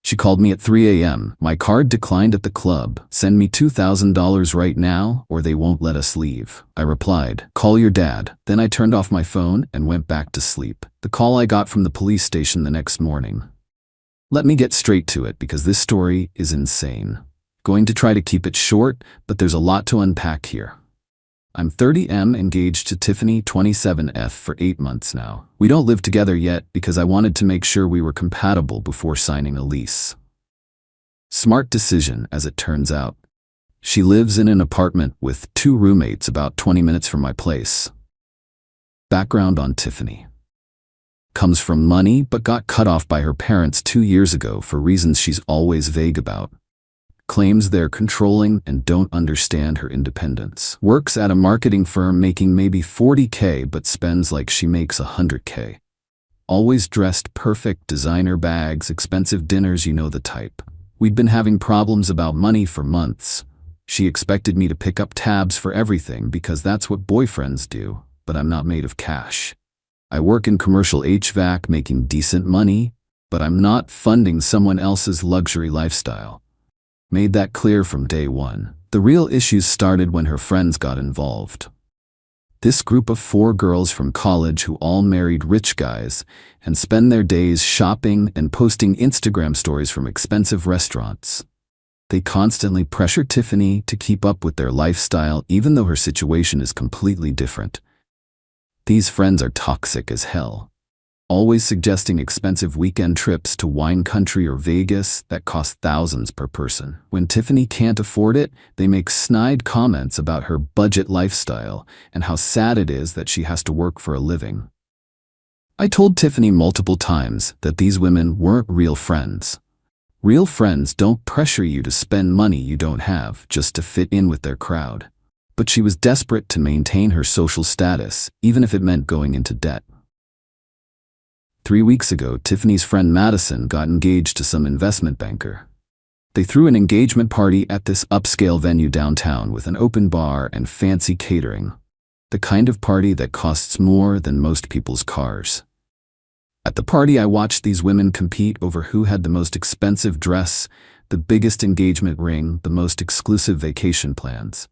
She called me at 3 a.m. My card declined at the club. Send me $2,000 right now or they won't let us leave. I replied, call your dad. Then I turned off my phone and went back to sleep. The call I got from the police station the next morning. Let me get straight to it because this story is insane. Going to try to keep it short, but there's a lot to unpack here. I'm 30M, engaged to Tiffany, 27F, for 8 months now. We don't live together yet because I wanted to make sure we were compatible before signing a lease. Smart decision, as it turns out. She lives in an apartment with 2 roommates about 20 minutes from my place. Background on Tiffany. Comes from money but got cut off by her parents 2 years ago for reasons she's always vague about. Claims they're controlling and don't understand her independence. Works at a marketing firm making maybe $40K but spends like she makes $100K. Always dressed perfect, designer bags, expensive dinners, you know the type. We'd been having problems about money for months. She expected me to pick up tabs for everything because that's what boyfriends do, but I'm not made of cash. I work in commercial HVAC making decent money, but I'm not funding someone else's luxury lifestyle. Made that clear from day one. The real issues started when her friends got involved. This group of 4 girls from college who all married rich guys and spend their days shopping and posting Instagram stories from expensive restaurants. They constantly pressure Tiffany to keep up with their lifestyle even though her situation is completely different. These friends are toxic as hell. Always suggesting expensive weekend trips to wine country or Vegas that cost thousands per person. When Tiffany can't afford it, they make snide comments about her budget lifestyle and how sad it is that she has to work for a living. I told Tiffany multiple times that these women weren't real friends. Real friends don't pressure you to spend money you don't have just to fit in with their crowd. But she was desperate to maintain her social status, even if it meant going into debt. 3 weeks ago, Tiffany's friend Madison got engaged to some investment banker. They threw an engagement party at this upscale venue downtown with an open bar and fancy catering. The kind of party that costs more than most people's cars. At the party, I watched these women compete over who had the most expensive dress, the biggest engagement ring, the most exclusive vacation plans.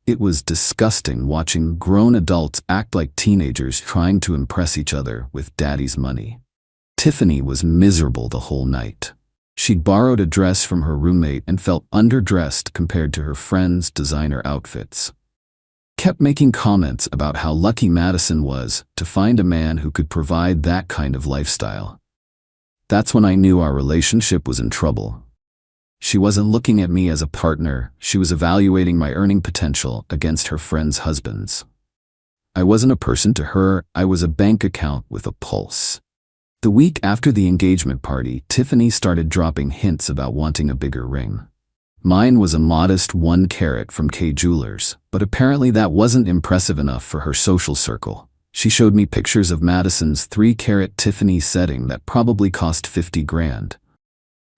It was disgusting watching grown adults act like teenagers trying to impress each other with daddy's money. Tiffany was miserable the whole night. She'd borrowed a dress from her roommate and felt underdressed compared to her friends' designer outfits. Kept making comments about how lucky Madison was to find a man who could provide that kind of lifestyle. That's when I knew our relationship was in trouble. She wasn't looking at me as a partner, she was evaluating my earning potential against her friends' husbands. I wasn't a person to her, I was a bank account with a pulse. The week after the engagement party, Tiffany started dropping hints about wanting a bigger ring. Mine was a modest 1 carat from K Jewelers, but apparently that wasn't impressive enough for her social circle. She showed me pictures of Madison's 3 carat Tiffany setting that probably cost 50 grand.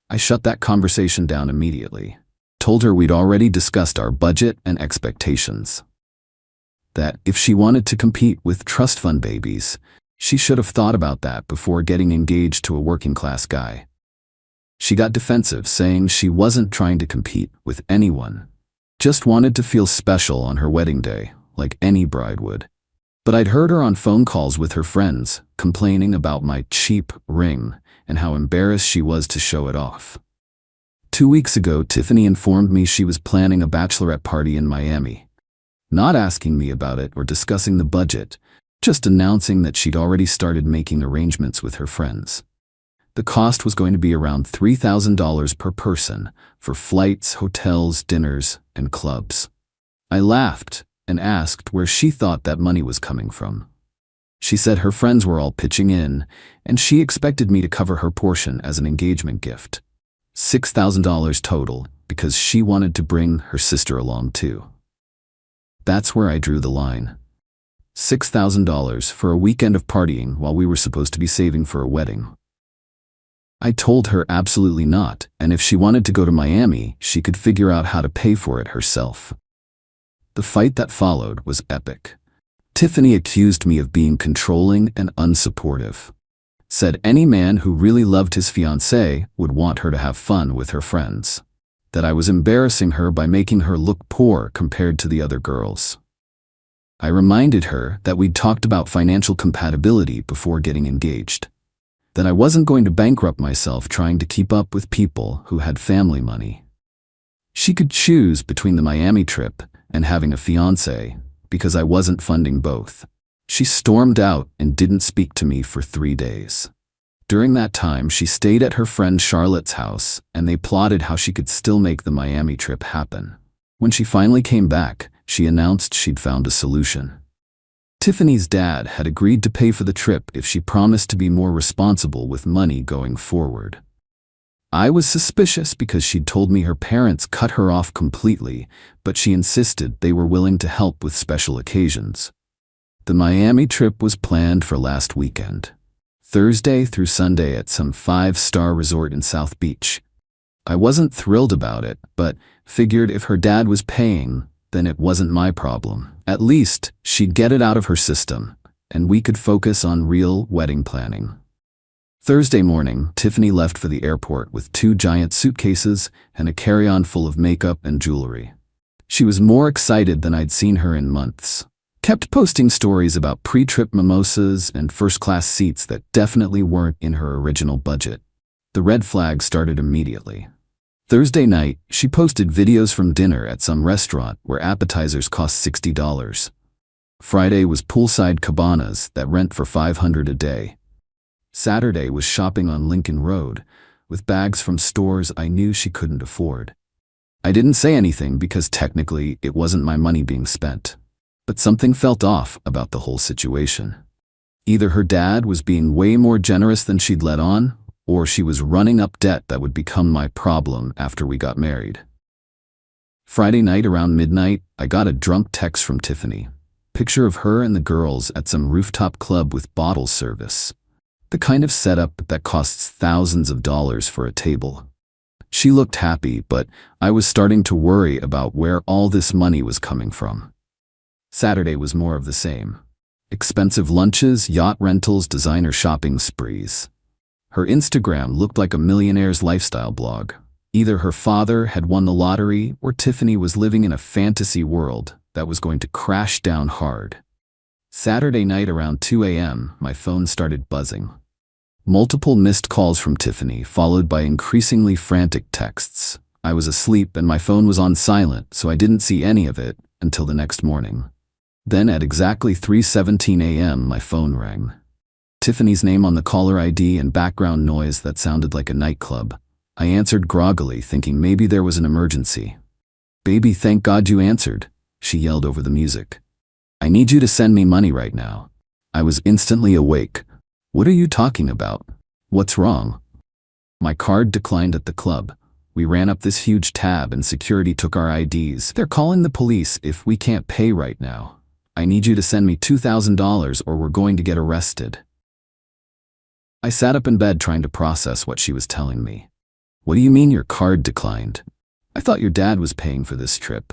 I shut that conversation down immediately. Told her we'd already discussed our budget and expectations. That if she wanted to compete with trust fund babies, she should have thought about that before getting engaged to a working-class guy. She got defensive, saying she wasn't trying to compete with anyone. Just wanted to feel special on her wedding day, like any bride would. But I'd heard her on phone calls with her friends, complaining about my cheap ring and how embarrassed she was to show it off. 2 weeks ago, Tiffany informed me she was planning a bachelorette party in Miami. Not asking me about it or discussing the budget, just announcing that she'd already started making arrangements with her friends. The cost was going to be around $3,000 per person for flights, hotels, dinners, and clubs. I laughed and asked where she thought that money was coming from. She said her friends were all pitching in, and she expected me to cover her portion as an engagement gift. $6,000 total, because she wanted to bring her sister along too. That's where I drew the line. $6,000 for a weekend of partying while we were supposed to be saving for a wedding. I told her absolutely not, and if she wanted to go to Miami, she could figure out how to pay for it herself. The fight that followed was epic. Tiffany accused me of being controlling and unsupportive. Said any man who really loved his fiancée would want her to have fun with her friends. That I was embarrassing her by making her look poor compared to the other girls. I reminded her that we'd talked about financial compatibility before getting engaged. That I wasn't going to bankrupt myself trying to keep up with people who had family money. She could choose between the Miami trip and having a fiancé, because I wasn't funding both. She stormed out and didn't speak to me for 3 days. During that time, she stayed at her friend Charlotte's house, and they plotted how she could still make the Miami trip happen. When she finally came back, she announced she'd found a solution. Tiffany's dad had agreed to pay for the trip if she promised to be more responsible with money going forward. I was suspicious because she'd told me her parents cut her off completely, but she insisted they were willing to help with special occasions. The Miami trip was planned for last weekend, Thursday through Sunday at some 5-star resort in South Beach. I wasn't thrilled about it, but figured if her dad was paying, then it wasn't my problem. At least, she'd get it out of her system, and we could focus on real wedding planning. Thursday morning, Tiffany left for the airport with 2 giant suitcases and a carry-on full of makeup and jewelry. She was more excited than I'd seen her in months. Kept posting stories about pre-trip mimosas and first-class seats that definitely weren't in her original budget. The red flag started immediately. Thursday night, she posted videos from dinner at some restaurant where appetizers cost $60. Friday was poolside cabanas that rent for $500 a day. Saturday was shopping on Lincoln Road, with bags from stores I knew she couldn't afford. I didn't say anything because technically it wasn't my money being spent. But something felt off about the whole situation. Either her dad was being way more generous than she'd let on, or she was running up debt that would become my problem after we got married. Friday night around midnight, I got a drunk text from Tiffany. Picture of her and the girls at some rooftop club with bottle service. The kind of setup that costs thousands of dollars for a table. She looked happy, but I was starting to worry about where all this money was coming from. Saturday was more of the same. Expensive lunches, yacht rentals, designer shopping sprees. Her Instagram looked like a millionaire's lifestyle blog. Either her father had won the lottery or Tiffany was living in a fantasy world that was going to crash down hard. Saturday night around 2 a.m., my phone started buzzing. Multiple missed calls from Tiffany, followed by increasingly frantic texts. I was asleep and my phone was on silent, so I didn't see any of it until the next morning. Then at exactly 3:17 a.m., my phone rang. Tiffany's name on the caller ID and background noise that sounded like a nightclub. I answered groggily, thinking maybe there was an emergency. "Baby, thank God you answered," she yelled over the music. "I need you to send me money right now." I was instantly awake. "What are you talking about? What's wrong?" "My card declined at the club. We ran up this huge tab and security took our IDs. They're calling the police if we can't pay right now. I need you to send me $2,000 or we're going to get arrested." I sat up in bed trying to process what she was telling me. "What do you mean your card declined? I thought your dad was paying for this trip."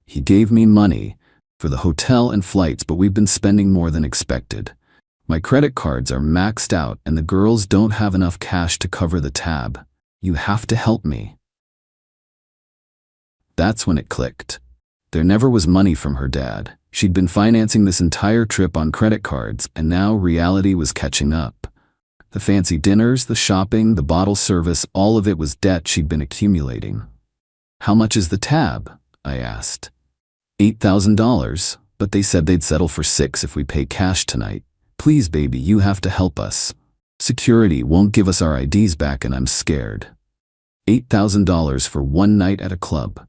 "He gave me money for the hotel and flights, but we've been spending more than expected. My credit cards are maxed out and the girls don't have enough cash to cover the tab. You have to help me." That's when it clicked. There never was money from her dad. She'd been financing this entire trip on credit cards, and now reality was catching up. The fancy dinners, the shopping, the bottle service, all of it was debt she'd been accumulating. "How much is the tab?" I asked. $8,000, but they said they'd settle for $6 if we pay cash tonight. "Please, baby, you have to help us. Security won't give us our IDs back and I'm scared." $8,000 for one night at a club.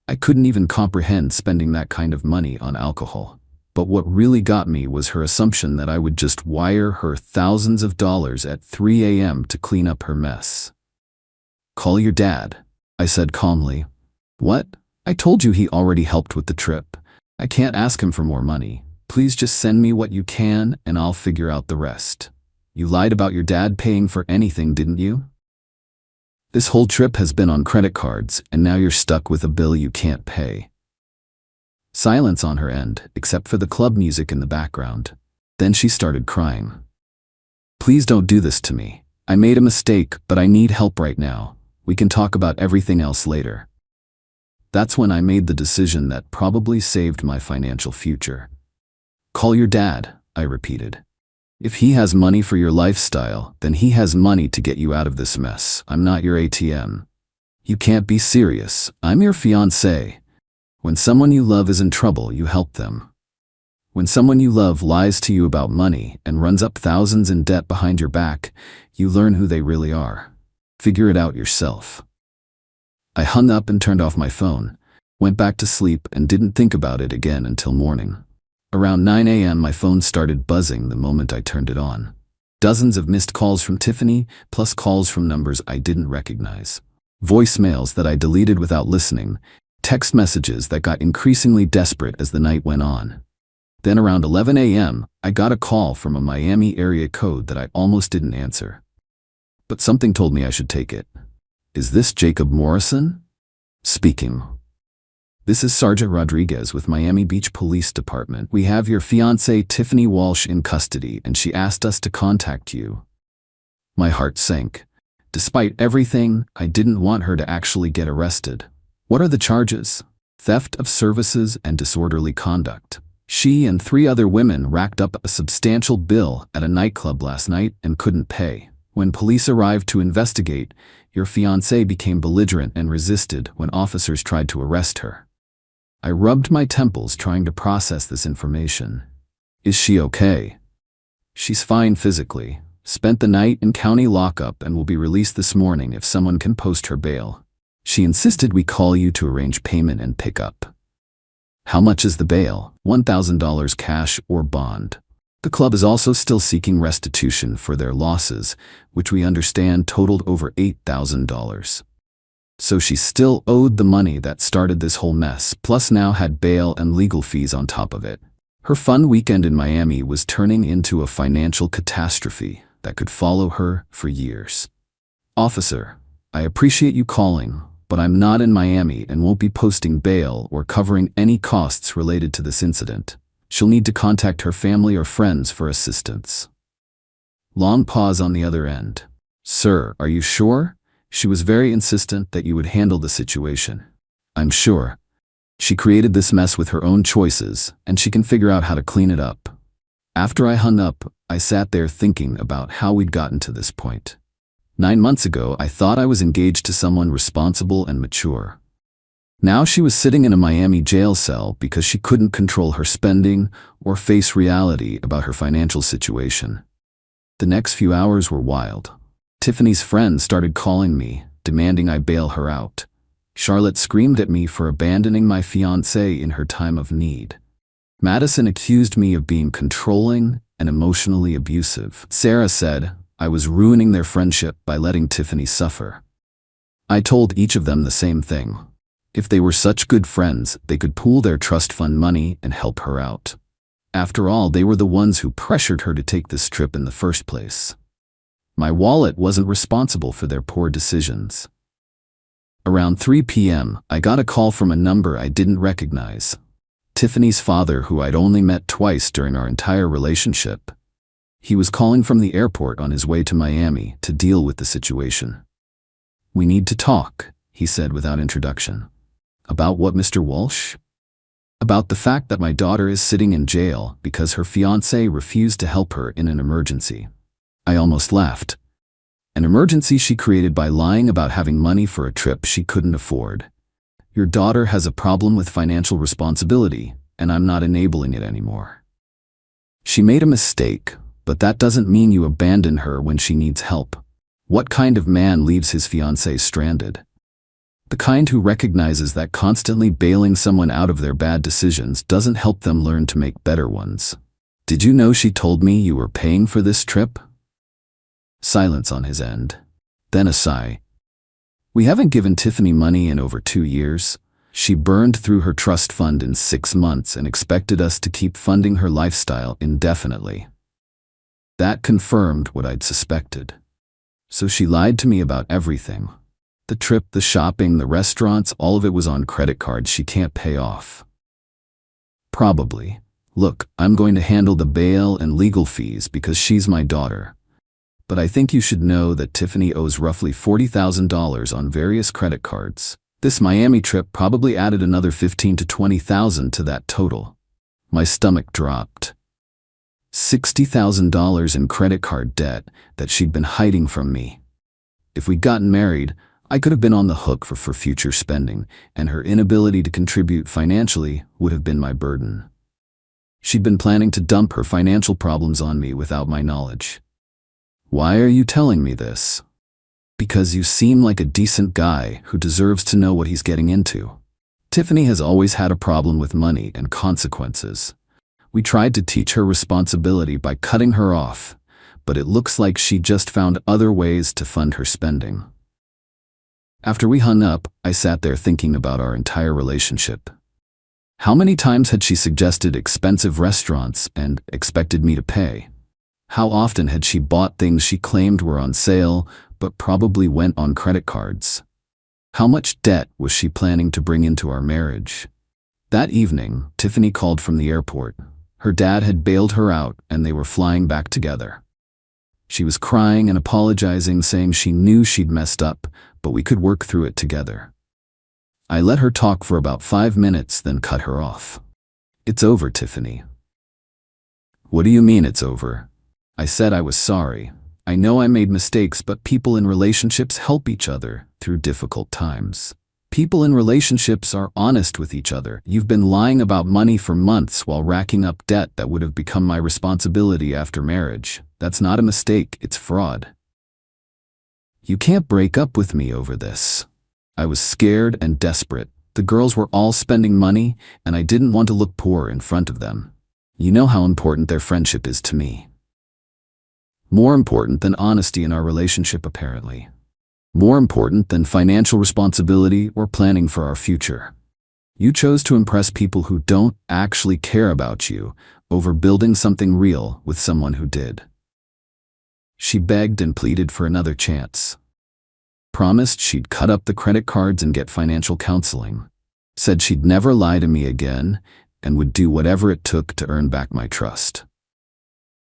I couldn't even comprehend spending that kind of money on alcohol. But what really got me was her assumption that I would just wire her thousands of dollars at 3 a.m. to clean up her mess. "Call your dad," I said calmly. "What? I told you he already helped with the trip. I can't ask him for more money. Please just send me what you can and I'll figure out the rest. You lied about your dad paying for anything, didn't you? This whole trip has been on credit cards, and now you're stuck with a bill you can't pay." Silence on her end, except for the club music in the background. Then she started crying. Please don't do this to me. I made a mistake, but I need help right now. We can talk about everything else later. That's when I made the decision that probably saved my financial future. Call your dad, I repeated. If he has money for your lifestyle, then he has money to get you out of this mess. I'm not your ATM. You can't be serious. I'm your fiancé. When someone you love is in trouble, you help them. When someone you love lies to you about money and runs up thousands in debt behind your back, you learn who they really are. Figure it out yourself. I hung up and turned off my phone, went back to sleep and didn't think about it again until morning. Around 9 a.m. my phone started buzzing the moment I turned it on. Dozens of missed calls from Tiffany, plus calls from numbers I didn't recognize. Voicemails that I deleted without listening, text messages that got increasingly desperate as the night went on. Then around 11 a.m., I got a call from a Miami area code that I almost didn't answer. But something told me I should take it. Is this Jacob Morrison? Speaking. This is Sergeant Rodriguez with Miami Beach Police Department. We have your fiancée Tiffany Walsh in custody and she asked us to contact you. My heart sank. Despite everything, I didn't want her to actually get arrested. What are the charges? Theft of services and disorderly conduct. She and 3 other women racked up a substantial bill at a nightclub last night and couldn't pay. When police arrived to investigate, your fiancée became belligerent and resisted when officers tried to arrest her. I rubbed my temples trying to process this information. Is she okay? She's fine physically, spent the night in county lockup and will be released this morning if someone can post her bail. She insisted we call you to arrange payment and pick up. How much is the bail? $1,000 cash or bond. The club is also still seeking restitution for their losses, which we understand totaled over $8,000. So she still owed the money that started this whole mess, plus now had bail and legal fees on top of it. Her fun weekend in Miami was turning into a financial catastrophe that could follow her for years. Officer, I appreciate you calling, but I'm not in Miami and won't be posting bail or covering any costs related to this incident. She'll need to contact her family or friends for assistance. Long pause on the other end. Sir, are you sure? She was very insistent that you would handle the situation. I'm sure. She created this mess with her own choices, and she can figure out how to clean it up. After I hung up, I sat there thinking about how we'd gotten to this point. 9 months ago, I thought I was engaged to someone responsible and mature. Now she was sitting in a Miami jail cell because she couldn't control her spending or face reality about her financial situation. The next few hours were wild. Tiffany's friends started calling me, demanding I bail her out. Charlotte screamed at me for abandoning my fiancé in her time of need. Madison accused me of being controlling and emotionally abusive. Sarah said I was ruining their friendship by letting Tiffany suffer. I told each of them the same thing. If they were such good friends, they could pool their trust fund money and help her out. After all, they were the ones who pressured her to take this trip in the first place. My wallet wasn't responsible for their poor decisions. Around 3 p.m., I got a call from a number I didn't recognize. Tiffany's father, who I'd only met twice during our entire relationship. He was calling from the airport on his way to Miami to deal with the situation. We need to talk, he said without introduction. About what, Mr. Walsh? About the fact that my daughter is sitting in jail because her fiancé refused to help her in an emergency. I almost laughed. An emergency she created by lying about having money for a trip she couldn't afford. Your daughter has a problem with financial responsibility, and I'm not enabling it anymore. She made a mistake, but that doesn't mean you abandon her when she needs help. What kind of man leaves his fiancée stranded? The kind who recognizes that constantly bailing someone out of their bad decisions doesn't help them learn to make better ones. Did you know she told me you were paying for this trip? Silence on his end. Then a sigh. We haven't given Tiffany money in over 2 years. She burned through her trust fund in 6 months and expected us to keep funding her lifestyle indefinitely. That confirmed what I'd suspected. So she lied to me about everything. The trip, the shopping, the restaurants, all of it was on credit cards she can't pay off. Probably. Look, I'm going to handle the bail and legal fees because she's my daughter. But I think you should know that Tiffany owes roughly $40,000 on various credit cards. This Miami trip probably added another $15,000 to $20,000 to that total. My stomach dropped. $60,000 in credit card debt that she'd been hiding from me. If we'd gotten married, I could have been on the hook for future spending, and her inability to contribute financially would have been my burden. She'd been planning to dump her financial problems on me without my knowledge. Why are you telling me this? Because you seem like a decent guy who deserves to know what he's getting into. Tiffany has always had a problem with money and consequences. We tried to teach her responsibility by cutting her off, but it looks like she just found other ways to fund her spending. After we hung up, I sat there thinking about our entire relationship. How many times had she suggested expensive restaurants and expected me to pay? How often had she bought things she claimed were on sale, but probably went on credit cards? How much debt was she planning to bring into our marriage? That evening, Tiffany called from the airport. Her dad had bailed her out and they were flying back together. She was crying and apologizing, saying she knew she'd messed up, but we could work through it together. I let her talk for about 5 minutes, then cut her off. It's over, Tiffany. What do you mean it's over? I said I was sorry. I know I made mistakes, but people in relationships help each other through difficult times. People in relationships are honest with each other. You've been lying about money for months while racking up debt that would have become my responsibility after marriage. That's not a mistake, it's fraud. You can't break up with me over this. I was scared and desperate. The girls were all spending money, and I didn't want to look poor in front of them. You know how important their friendship is to me. More important than honesty in our relationship, apparently. More important than financial responsibility or planning for our future. You chose to impress people who don't actually care about you over building something real with someone who did. She begged and pleaded for another chance. Promised she'd cut up the credit cards and get financial counseling. Said she'd never lie to me again and would do whatever it took to earn back my trust.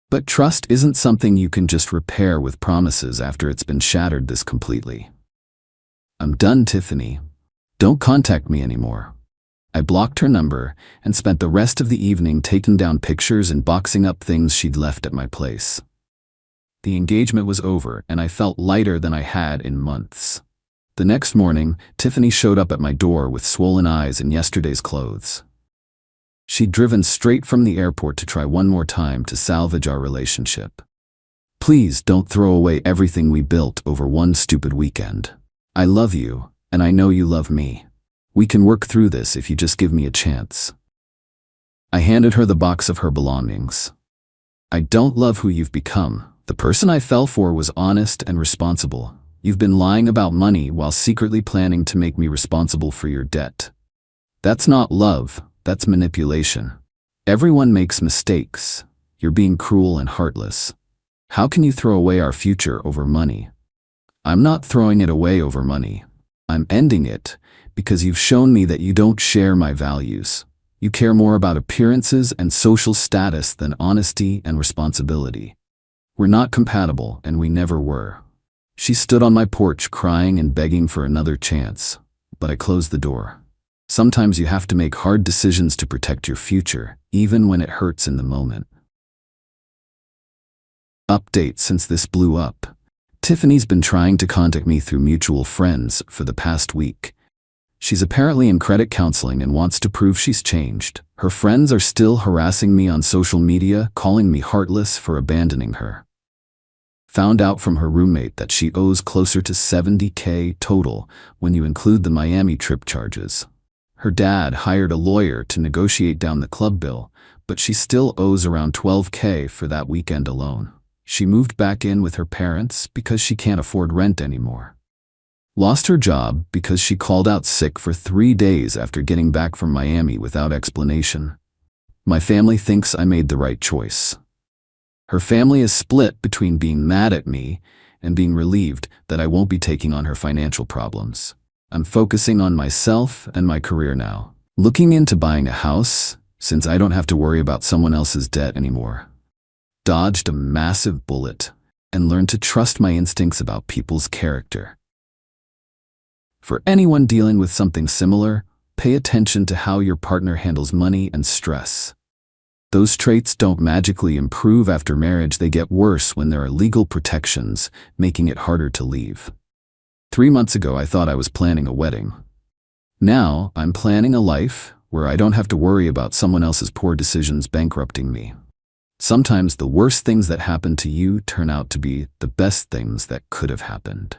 But trust isn't something you can just repair with promises after it's been shattered this completely. I'm done, Tiffany. Don't contact me anymore. I blocked her number and spent the rest of the evening taking down pictures and boxing up things she'd left at my place. The engagement was over and I felt lighter than I had in months. The next morning, Tiffany showed up at my door with swollen eyes and yesterday's clothes. She'd driven straight from the airport to try one more time to salvage our relationship. Please don't throw away everything we built over one stupid weekend. I love you, and I know you love me. We can work through this if you just give me a chance. I handed her the box of her belongings. I don't love who you've become. The person I fell for was honest and responsible. You've been lying about money while secretly planning to make me responsible for your debt. That's not love. That's manipulation. Everyone makes mistakes. You're being cruel and heartless. How can you throw away our future over money? I'm not throwing it away over money. I'm ending it because you've shown me that you don't share my values. You care more about appearances and social status than honesty and responsibility. We're not compatible, and we never were. She stood on my porch crying and begging for another chance, but I closed the door. Sometimes you have to make hard decisions to protect your future, even when it hurts in the moment. Update since this blew up. Tiffany's been trying to contact me through mutual friends for the past week. She's apparently in credit counseling and wants to prove she's changed. Her friends are still harassing me on social media, calling me heartless for abandoning her. Found out from her roommate that she owes closer to $70,000 total when you include the Miami trip charges. Her dad hired a lawyer to negotiate down the club bill, but she still owes around $12,000 for that weekend alone. She moved back in with her parents because she can't afford rent anymore. Lost her job because she called out sick for 3 days after getting back from Miami without explanation. My family thinks I made the right choice. Her family is split between being mad at me and being relieved that I won't be taking on her financial problems. I'm focusing on myself and my career now. Looking into buying a house, since I don't have to worry about someone else's debt anymore. Dodged a massive bullet. and learned to trust my instincts about people's character. For anyone dealing with something similar, pay attention to how your partner handles money and stress. Those traits don't magically improve after marriage, they get worse when there are legal protections, making it harder to leave. 3 months ago, I thought I was planning a wedding. Now, I'm planning a life where I don't have to worry about someone else's poor decisions bankrupting me. Sometimes the worst things that happen to you turn out to be the best things that could have happened.